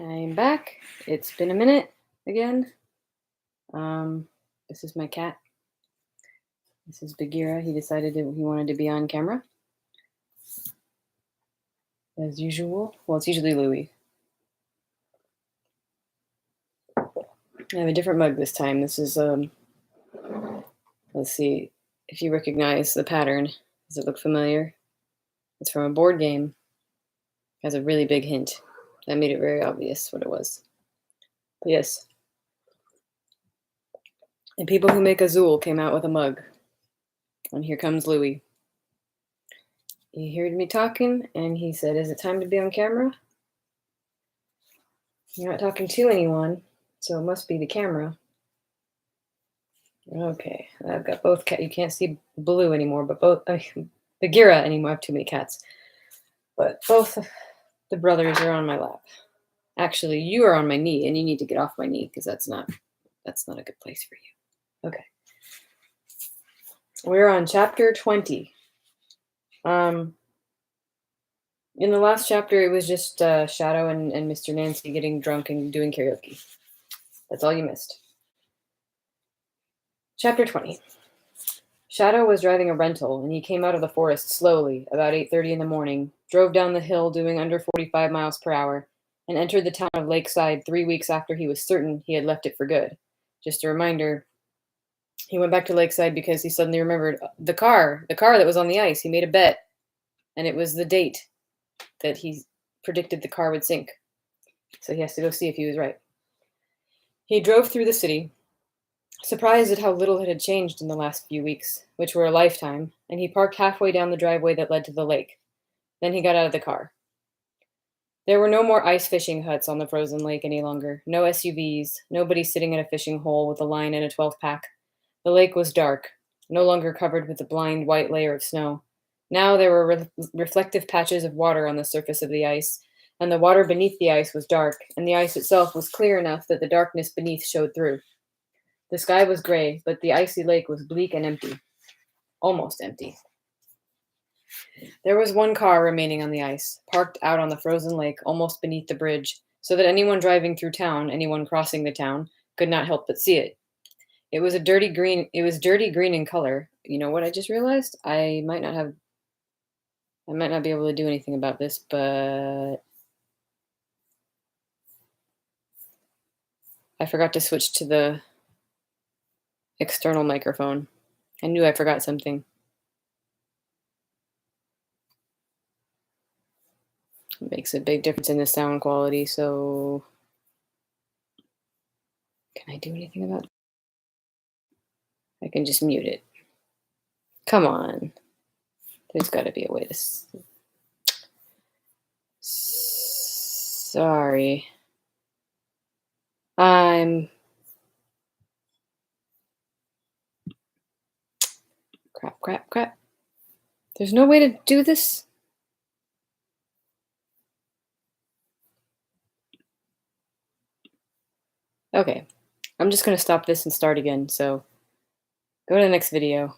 I'm back. It's been a minute again. This is my cat. This is Bagheera. He decided he wanted to be on camera as usual. Well, it's usually Louie. I have a different mug this time. This is let's see if you recognize the pattern. Does it look familiar? It's from a board game. It has a really big hint. That made it very obvious what it was. But yes. The people who make Azul came out with a mug. And here comes Louie. He heard me talking and he said, "Is it time to be on camera?" You're not talking to anyone, so it must be the camera. Okay, I've got both cats. You can't see Blue anymore, but both Bagheera anymore. I have too many cats. But both the brothers are on my lap. Actually, you are on my knee, and you need to get off my knee because that's not a good place for you. Okay. We're on chapter 20. In the last chapter, it was just Shadow and Mr. Nancy getting drunk and doing karaoke. That's all you missed. Chapter 20. Shadow was driving a rental, and he came out of the forest slowly, about 8:30 in the morning, drove down the hill doing under 45 miles per hour, and entered the town of Lakeside 3 weeks after he was certain he had left it for good. Just a reminder, he went back to Lakeside because he suddenly remembered the car that was on the ice. He made a bet, and it was the date that he predicted the car would sink. So he has to go see if he was right. He drove through the city, surprised at how little it had changed in the last few weeks, which were a lifetime, and he parked halfway down the driveway that led to the lake. Then he got out of the car. There were no more ice fishing huts on the frozen lake any longer, no SUVs, nobody sitting in a fishing hole with a line and a 12-pack. The lake was dark, no longer covered with a blind white layer of snow. Now there were reflective patches of water on the surface of the ice, and the water beneath the ice was dark, and the ice itself was clear enough that the darkness beneath showed through. The sky was gray, but the icy lake was bleak and empty. Almost empty. There was one car remaining on the ice, parked out on the frozen lake almost beneath the bridge, so that anyone driving through town, anyone crossing the town, could not help but see it. It was dirty green in color. You know what I just realized? I might not be able to do anything about this, but I forgot to switch to the external microphone. I knew I forgot something. It makes a big difference in the sound quality, so can I do anything about it? I can just mute it. Come on. There's got to be a way to... Sorry. Crap. There's no way to do this? Okay. I'm just going to stop this and start again, so go to the next video.